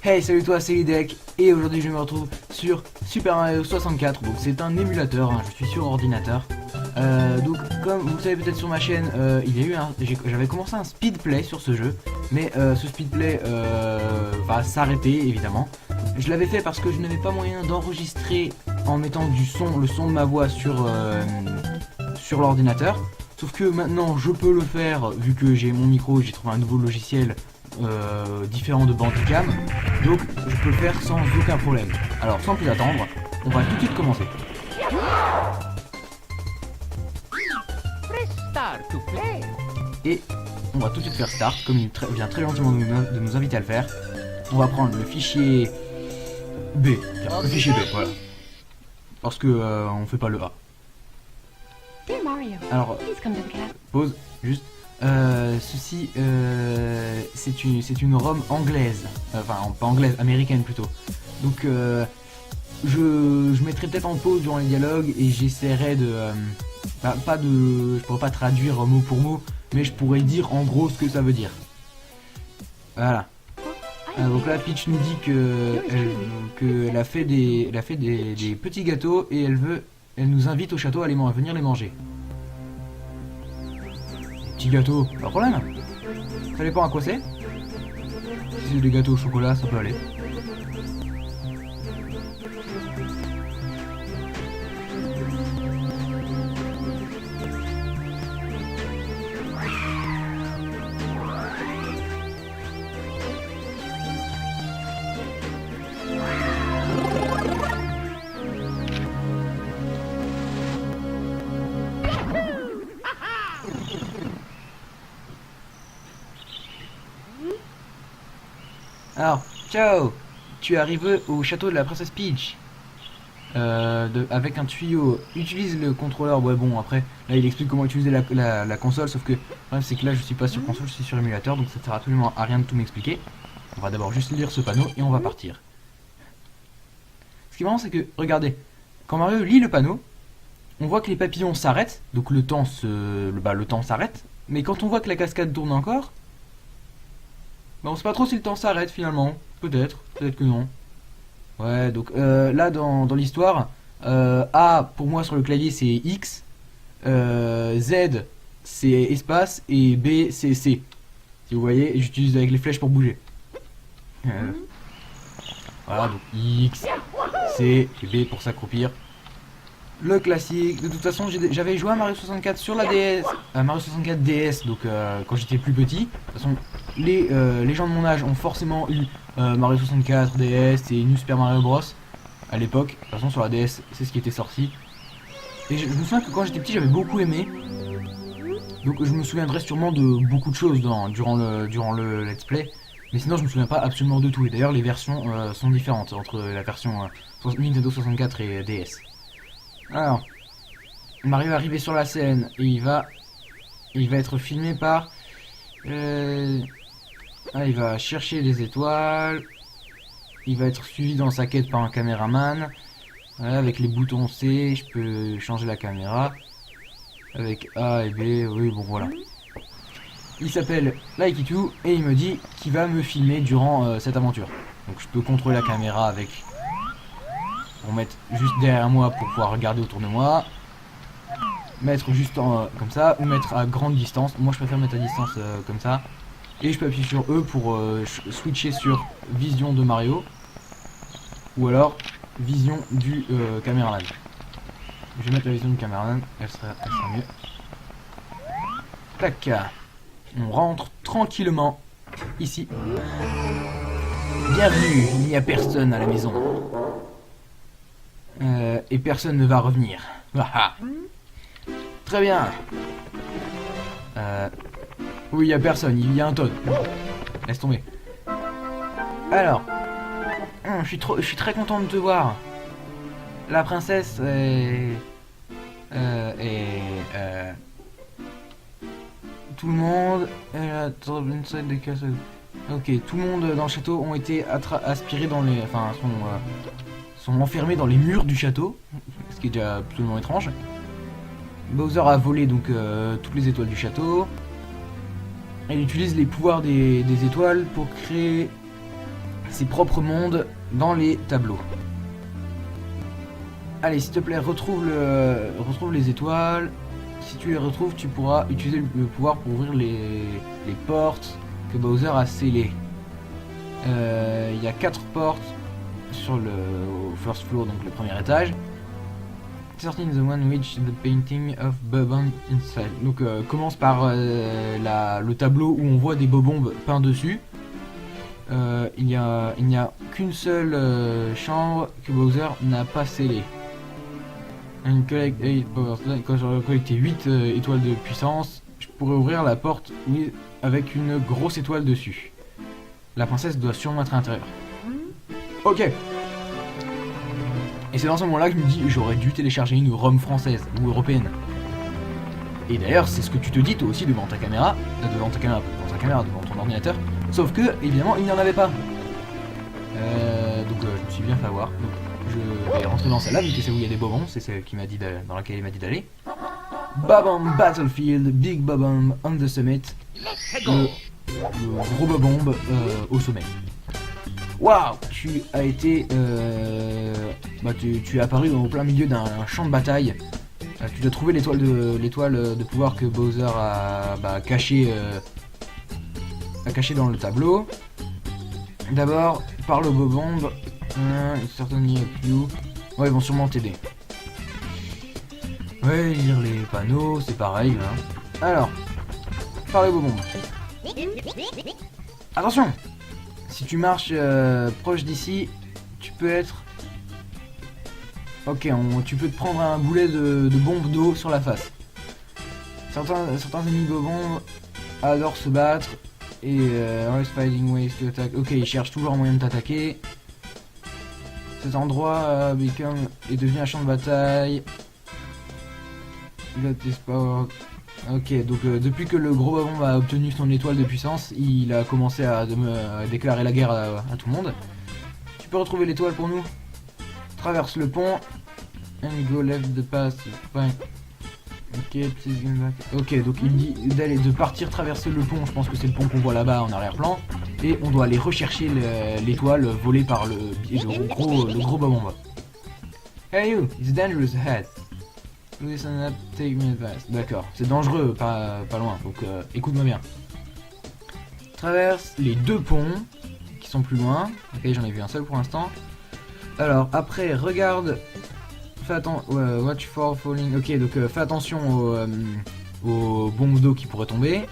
Hey, salut toi, c'est Lidek et aujourd'hui je me retrouve sur Super Mario 64. Donc c'est un émulateur, hein, je suis sur ordinateur. Donc comme vous le savez peut-être sur ma chaîne, il y a eu j'avais commencé un speedplay sur ce jeu, mais ce speedplay va s'arrêter évidemment. Je l'avais fait parce que je n'avais pas moyen d'enregistrer en mettant le son de ma voix sur l'ordinateur. Sauf que maintenant je peux le faire vu que j'ai mon micro, j'ai trouvé un nouveau logiciel différent de Bandicam, donc je peux le faire sans aucun problème. Alors sans plus attendre, on va tout de suite commencer. Et on va tout de suite faire start, comme il vient très gentiment de nous inviter à le faire. On va prendre le fichier B, le fichier B, voilà. Parce que on fait pas le A. Alors, pause, juste. Ceci, c'est une ROM anglaise, enfin pas anglaise, américaine plutôt. Donc je mettrai peut-être en pause durant les dialogues et j'essaierai de, je pourrais pas traduire mot pour mot, mais je pourrais dire en gros ce que ça veut dire. Voilà. Donc là Peach nous dit qu'elle a fait des petits gâteaux et elle nous invite au château à venir les manger. Petit gâteau, pas de problème. Ça dépend à quoi c'est. Si c'est des gâteaux au chocolat, ça peut aller. Alors, ciao! Tu es arrivé au château de la princesse Peach. Avec un tuyau. Utilise le contrôleur. Ouais, bon, après, là il explique comment utiliser la console. Sauf que le problème, c'est que là je suis pas sur console, je suis sur émulateur. Donc ça ne sert absolument à rien de tout m'expliquer. On va d'abord juste lire ce panneau et on va partir. Ce qui est marrant, c'est que, regardez, quand Mario lit le panneau, on voit que les papillons s'arrêtent. Donc le temps s'arrête. Mais quand on voit que la cascade tourne encore. Bah on sait pas trop si le temps s'arrête finalement, peut-être que non. Ouais, donc là dans l'histoire, A pour moi sur le clavier c'est X, Z c'est espace et B c'est C. Si vous voyez, j'utilise avec les flèches pour bouger. Voilà, donc X, C et B pour s'accroupir. Le classique, de toute façon j'avais joué à Mario 64 sur la DS, Mario 64 DS, donc quand j'étais plus petit. De toute façon les gens de mon âge ont forcément eu Mario 64, DS et New Super Mario Bros à l'époque. De toute façon sur la DS c'est ce qui était sorti. Et je me souviens que quand j'étais petit j'avais beaucoup aimé. Donc je me souviendrai sûrement de beaucoup de choses durant le let's play. Mais sinon je me souviens pas absolument de tout. Et d'ailleurs les versions sont différentes entre la version Nintendo 64 et DS. Alors, Mario est arrivé sur la scène et il va être filmé par... il va chercher des étoiles. Il va être suivi dans sa quête par un caméraman. Voilà, avec les boutons C, je peux changer la caméra. Avec A et B, oui bon voilà. Il s'appelle Like2 et il me dit qu'il va me filmer durant cette aventure. Donc je peux contrôler la caméra avec... Pour mettre juste derrière moi pour pouvoir regarder autour de moi. Mettre juste comme ça ou mettre à grande distance. Moi je préfère mettre à distance comme ça. Et je peux appuyer sur E pour switcher sur vision de Mario. Ou alors vision du caméraman. Je vais mettre la vision du caméraman, elle sera mieux. Tac. On rentre tranquillement ici. Bienvenue, il n'y a personne à la maison. Et personne ne va revenir. Très bien. Oui, il y a personne, il y a un Toad. Laisse tomber. Alors, je suis très content de te voir. La princesse tout le monde. Ok, tout le monde dans le château ont été aspirés dans les, sont enfermés dans les murs du château, ce qui est déjà absolument étrange. Bowser a volé donc toutes les étoiles du château. Elle utilise les pouvoirs des étoiles pour créer ses propres mondes dans les tableaux. Allez, s'il te plaît, retrouve les étoiles. Si tu les retrouves, tu pourras utiliser le pouvoir pour ouvrir les portes que Bowser a scellées. Il y a 4 portes sur le first floor, donc le premier étage. Starting the one which the painting of Bob-omb inside. Donc commence par le tableau où on voit des bobombes peints dessus. Il n'y a qu'une seule chambre que Bowser n'a pas scellée. Quand j'aurai collecté 8 étoiles de puissance, je pourrais ouvrir la porte avec une grosse étoile dessus. La princesse doit sûrement être à l'intérieur. Ok. Et c'est dans ce moment-là que je me dis, j'aurais dû télécharger une ROM française ou européenne. Et d'ailleurs, c'est ce que tu te dis toi aussi devant ta caméra, devant ton ordinateur. Sauf que, évidemment, il n'y en avait pas. Donc je me suis bien fait avoir. Donc, je vais rentrer dans celle-là, vu que c'est où il y a des bobons, c'est celle qui m'a dit dans laquelle il m'a dit d'aller. Bob-omb Battlefield, Big Bob-omb on the summit. Le gros Bob-omb au sommet. Waouh, tu as été, tu es apparu au plein milieu d'un champ de bataille. Tu dois trouver l'étoile de pouvoir que Bowser a caché dans le tableau. D'abord, parle au Bob-omb. Certainly up you. Ouais, ils vont sûrement t'aider. Ouais, lire les panneaux, c'est pareil. Hein. Alors, parle au Bob-omb. Attention! Si tu marches proche d'ici, tu peux être... Ok, tu peux te prendre un boulet de bombe d'eau sur la face. Certains ennemis Bob-omb adorent se battre et always finding ways to attack. Ok, ils cherchent toujours un moyen de t'attaquer. Cet endroit est devenu un champ de bataille. Ok, donc depuis que le gros Bob-omb a obtenu son étoile de puissance, il a commencé à déclarer la guerre à tout le monde. Tu peux retrouver l'étoile pour nous? Traverse le pont. And go left the path. Ok, please go back. Ok, donc il dit de partir traverser le pont. Je pense que c'est le pont qu'on voit là-bas en arrière-plan. Et on doit aller rechercher l'étoile volée par le gros Bob-omb. Hey you, it's dangerous ahead. Listen up, take me advice. D'accord, c'est dangereux, pas loin, donc écoute-moi bien. Traverse les 2 ponts qui sont plus loin. Ok, j'en ai vu un seul pour l'instant. Alors après, regarde. Fais attention. Watch for falling. Ok, donc fais attention aux bombes d'eau qui pourraient tomber.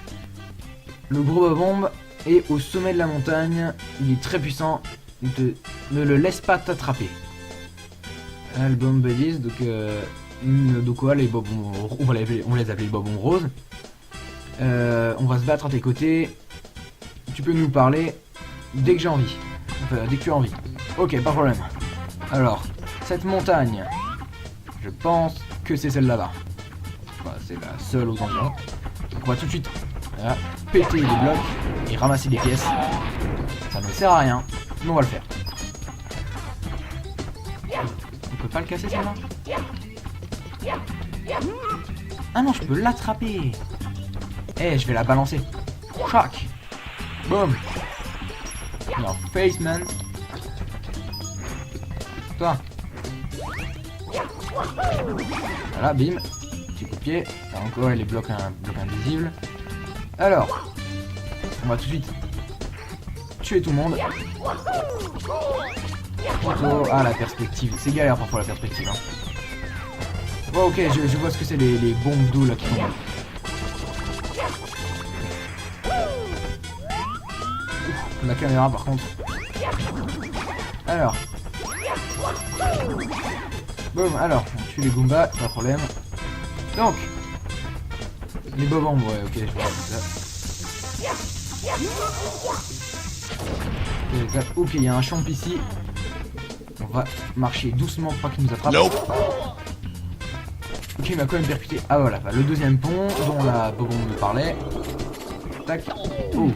Le gros Bob-omb est au sommet de la montagne. Il est très puissant. Ne le laisse pas t'attraper. Album Buddies, donc. Donc quoi, les Bob-omb, on va les appeler les Bob-omb roses. On va se battre à tes côtés. Tu peux nous parler dès que j'ai envie. Enfin, dès que tu as envie. Ok, pas de problème. Alors, cette montagne, je pense que c'est celle là-bas. Enfin, c'est la seule aux environs. Donc on va tout de suite péter les blocs et ramasser des pièces. Ça ne sert à rien, mais on va le faire. On peut pas le casser celle-là? Ah non, je peux l'attraper. Eh, je vais la balancer. Choc. Boom. Your face, man. Toi. Voilà, bim. Petit coup de pied. Encore les blocs invisibles. Alors, on va tout de suite tuer tout le monde. Ah, la perspective. C'est galère parfois la perspective. Hein. Oh, ok, je vois ce que c'est les bombes d'eau là qui tombent. La caméra par contre. Alors. Boum, alors, on tue les Goombas, pas de problème. Donc. Les Bob-omb, ouais, ok, je vois ça. Ok, il y a un champ ici. On va marcher doucement pour pas qu'il nous attrape. Nope. Ok, il m'a quand même percuté. Ah voilà, le deuxième pont dont la Bob-omb me parlait. Tac. Oh.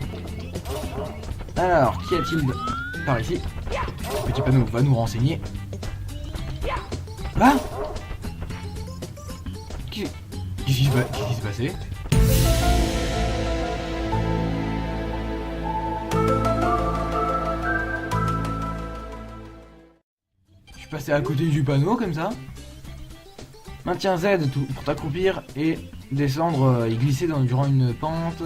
Alors, qu'y a-t-il par ici? Le petit panneau va nous renseigner. Ah, qu'est-ce qui s'est passé? passer à côté du panneau comme ça. Maintiens Z pour t'accroupir et descendre et glisser durant une pente.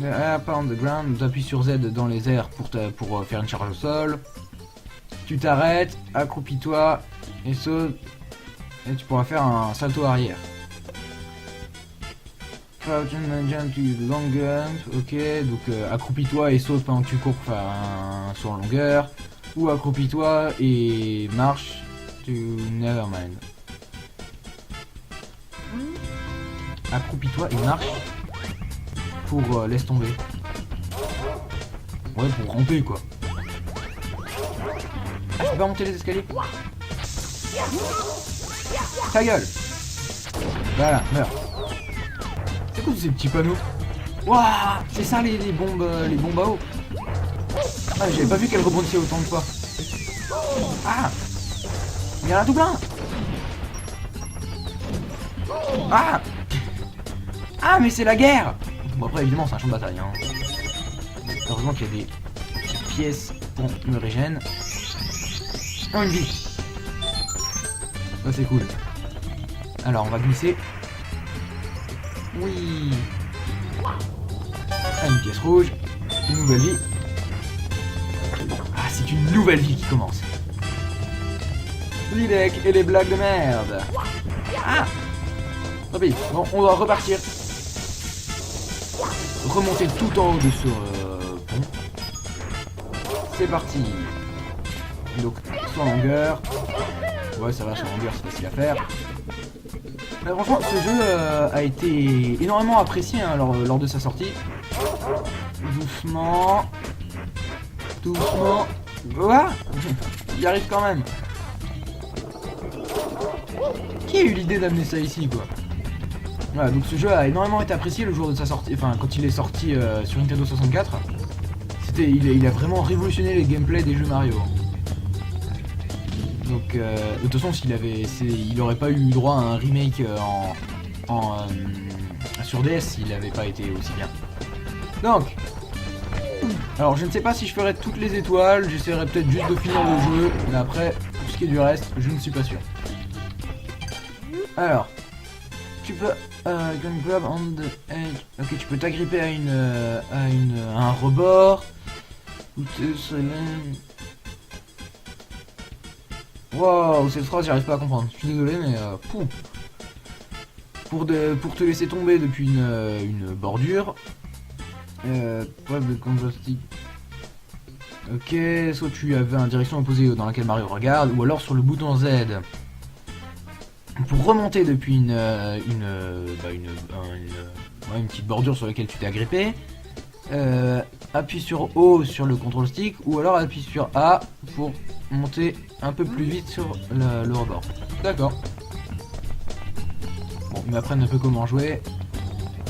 Up on the ground, tu appuies sur Z dans les airs pour faire une charge au sol. Tu t'arrêtes, accroupis-toi et saute. Et tu pourras faire un salto arrière. Crouch and jump to long jump. Ok, donc accroupis-toi et saute pendant que tu cours pour faire un saut en longueur. Ou accroupis-toi et marche to Nevermind. Accroupis-toi et marche pour laisse tomber. Ouais, pour ramper quoi. Ah, je peux pas monter les escaliers. Ta gueule. Voilà, meurs. C'est quoi tous ces petits panneaux? Waouh, c'est ça les bombes à eau. Ah, j'avais pas vu qu'elle rebondissait autant de fois. Ah, il y en a tout plein. Ah, ah, mais c'est la guerre. Bon, après évidemment c'est un champ de bataille hein. Heureusement qu'il y a des pièces pour me régène. Oh, une vie. Ça c'est cool. Alors on va glisser. Oui. Ah, une pièce rouge. Une nouvelle vie. Ah, c'est une nouvelle vie qui commence. Lidec et les blagues de merde. Ah. Tant pis. Bon, on va repartir. Remonter tout en haut de ce pont. C'est parti. Donc, soit en longueur. Ouais, ça va, sur longueur, c'est facile à faire. Franchement, ce jeu a été énormément apprécié hein, lors de sa sortie. Doucement. Doucement. Voilà. Il arrive quand même. Qui a eu l'idée d'amener ça ici, quoi? Voilà, donc ce jeu a énormément été apprécié le jour de sa sortie, enfin quand il est sorti sur Nintendo 64. Il a vraiment révolutionné les gameplays des jeux Mario. Donc de toute façon il aurait pas eu droit à un remake sur DS s'il n'avait pas été aussi bien. Donc, alors je ne sais pas si je ferai toutes les étoiles, j'essaierai peut-être juste de finir le jeu, mais après, pour ce qui est du reste, je ne suis pas sûr. Alors, tu peux grab on the edge. Ok, tu peux t'agripper à un rebord. Wow, cette phrase j'arrive pas à comprendre. Je suis désolé mais pour te laisser tomber depuis une bordure. Preuve de combo stick. Ok, soit tu avais une direction opposée dans laquelle Mario regarde, ou alors sur le bouton Z. Pour remonter depuis une petite bordure sur laquelle tu t'es agrippé, appuie sur O sur le control stick ou alors appuie sur A pour monter un peu plus vite sur le rebord. D'accord. Bon, ils m'apprennent un peu comment jouer.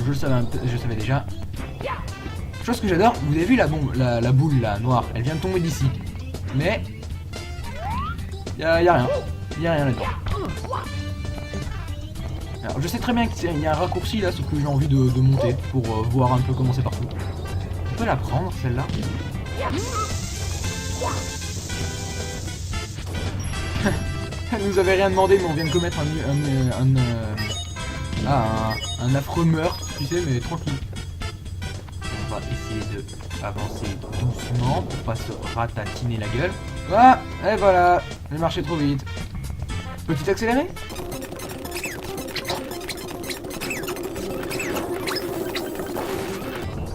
Je savais déjà. Chose que j'adore, vous avez vu la bombe, la boule là, noire, elle vient de tomber d'ici. Mais y a rien. Y a rien là-dedans. Alors, je sais très bien qu'il y a un raccourci là, sauf que j'ai envie de monter pour voir un peu comment c'est partout. On peut la prendre celle-là. Elle nous avait rien demandé, mais on vient de commettre un affreux meurtre, tu sais, mais tranquille. On va essayer de avancer doucement pour pas se ratatiner la gueule. Ah, et voilà, j'ai marché trop vite. Petit accéléré.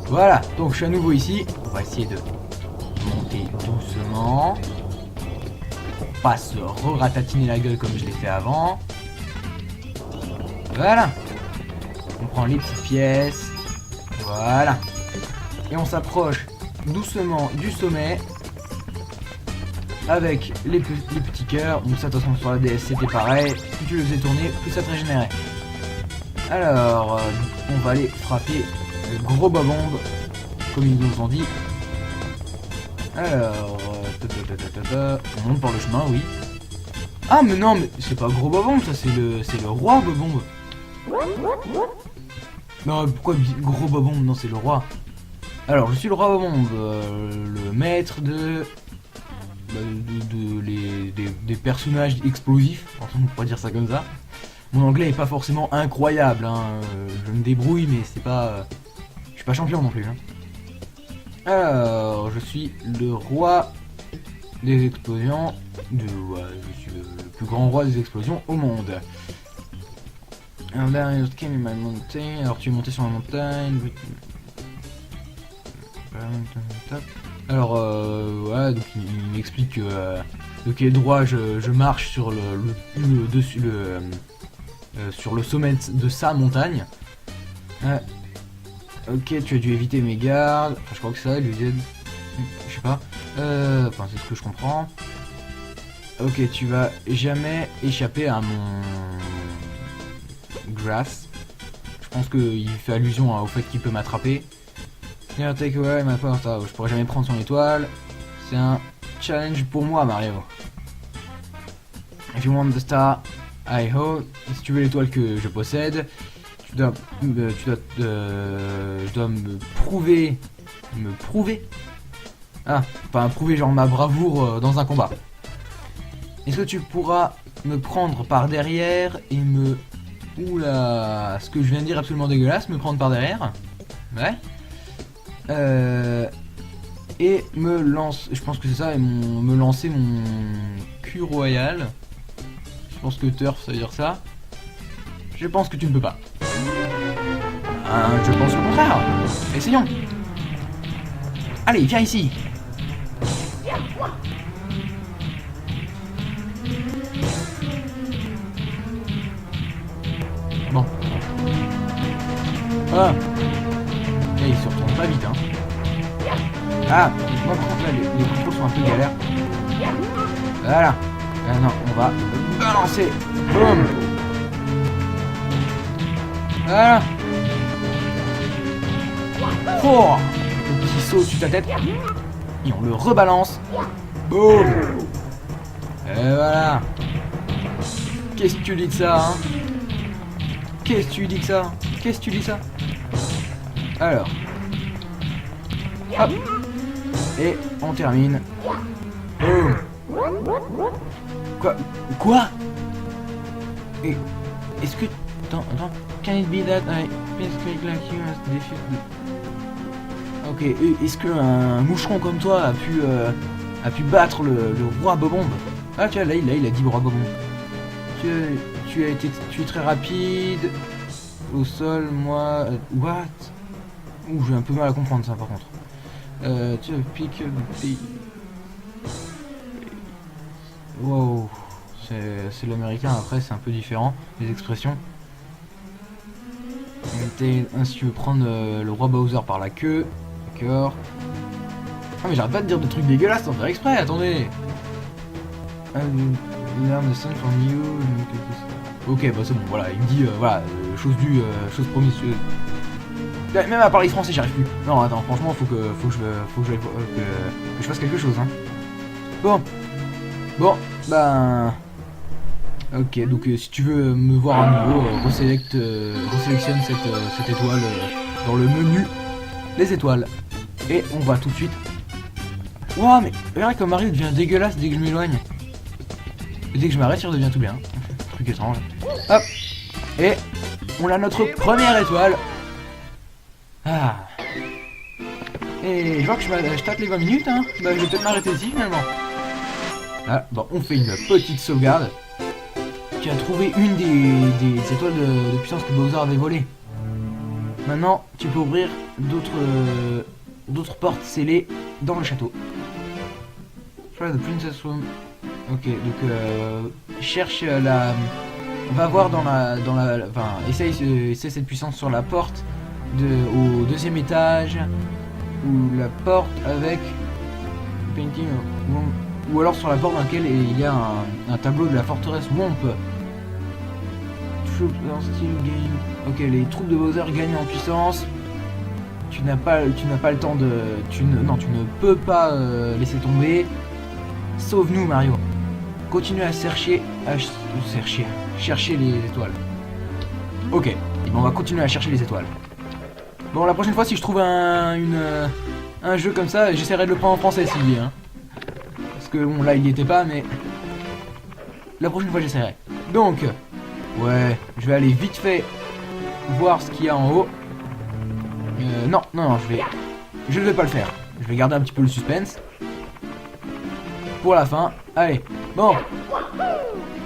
Voilà, donc je suis à nouveau ici. On va essayer de monter doucement. Pour pas se re-ratatiner la gueule comme je l'ai fait avant. Voilà. On prend les petites pièces. Voilà. Et on s'approche doucement du sommet. Avec les petits cœurs. Donc ça de toute façon sur la DS c'était pareil. Plus tu le faisais tourner, plus ça te régénérait. Alors, on va aller frapper le gros babombe, comme ils nous ont dit. Alors, on monte par le chemin, oui. Ah mais non, mais c'est pas gros babombe, ça c'est le roi babombe. Non, pourquoi gros babombe? Non, c'est le roi. Alors, je suis le roi babombe, le maître de des personnages explosifs, on pourrait dire ça comme ça. Mon anglais est pas forcément incroyable, hein. Je me débrouille, mais c'est pas... je suis pas champion non plus. Hein. Alors, je suis le roi des explosions. Ouais, je suis le plus grand roi des explosions au monde. Alors tu es monté sur la montagne. Alors ouais, donc il m'explique de quel droit je marche sur sur le sommet de sa montagne. Ok, tu as dû éviter mes gardes. Enfin, je crois que ça, lui aide. Je sais pas. Enfin, c'est ce que je comprends. Ok, tu vas jamais échapper à mon grass. Je pense qu'il fait allusion au fait qu'il peut m'attraper. Tiens, take away ma porte. Je pourrais jamais prendre son étoile. C'est un challenge pour moi, Mario. If you want the star, I hope. Si tu veux l'étoile que je possède, tu dois me prouver. Me prouver. Ah, enfin prouver genre ma bravoure dans un combat. Est-ce que tu pourras me prendre par derrière et me... Oula, ce que je viens de dire absolument dégueulasse, me prendre par derrière. Ouais. Et me lance, je pense que c'est ça, et me lancer mon cul royal. Je pense que turf ça veut dire ça. Je pense que tu ne peux pas. Je pense le contraire. Essayons. Allez, viens ici. Bon. Ah. Et il se retourne pas vite, hein. Ah, moi par contre là, les contrôles sont un peu galères. Voilà. Non, on va balancer. Boum. Voilà. Oh, le petit saut au-dessus de ta tête. Et on le rebalance. Boum. Et voilà. Qu'est-ce que tu dis de ça, hein? Qu'est-ce que tu dis de ça? Qu'est-ce que tu dis ça? Alors. Hop. Et on termine. Boum. Quoi? Et est-ce que... Attends. Can it be that I... Ok, est-ce qu'un moucheron comme toi a pu battre le roi Bobombe? Ah tiens, là il a dit roi Bobombe. Tu es très rapide. Au sol, moi... what? Ouh, j'ai un peu mal à comprendre ça par contre. Tu piques le pays. Wow. C'est l'américain, après c'est un peu différent, les expressions. Si tu veux prendre le roi Bowser par la queue. D'accord. Ah mais j'arrête pas de dire des trucs dégueulasses sans faire exprès, attendez. Learn the sun from you. Ok, bah c'est bon, voilà, il me dit, voilà, chose promise. Même à parler français, j'y arrive plus. Non, attends, franchement, faut que je fasse quelque chose, hein. Bon, ben... Ok, donc si tu veux me voir à nouveau, resélectionne cette étoile dans le menu les étoiles. Et on va tout de suite... Ouah, mais regarde comme Mario devient dégueulasse dès que je m'éloigne. Et dès que je m'arrête, il redevient tout bien. Truc étrange. Hop. Et on a notre première étoile. Ah. Et je vois que je tape les 20 minutes, hein. Bah je vais peut-être m'arrêter ici finalement. Ah, bon, on fait une petite sauvegarde. Tu as trouvé une des étoiles de puissance que Bowser avait volées. Maintenant, tu peux ouvrir d'autres portes scellées dans le château. Try the princess room. Ok, donc cherche la... Va voir dans la... Enfin, essaye cette puissance sur la porte au deuxième étage. Ou la porte avec... Painting ou alors sur la porte dans laquelle il y a un tableau de la forteresse Womp. Ok, les troupes de Bowser gagnent en puissance. Tu n'as pas le temps de... Non, tu ne peux pas laisser tomber. Sauve-nous, Mario. Continue à chercher les étoiles. Ok, et bon, on va continuer à chercher les étoiles. Bon, la prochaine fois, si je trouve un jeu comme ça, j'essaierai de le prendre en français, Sylvie. Hein. Parce que bon là il y était pas, mais la prochaine fois j'essaierai. Donc, ouais, je vais aller vite fait voir ce qu'il y a en haut. Non, je ne vais pas le faire. Je vais garder un petit peu le suspense pour la fin. Allez, bon.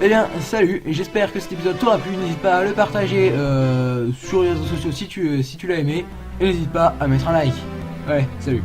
Eh bien, salut, j'espère que cet épisode t'aura plu. N'hésite pas à le partager sur les réseaux sociaux si tu l'as aimé. Et n'hésite pas à mettre un like. Ouais, salut.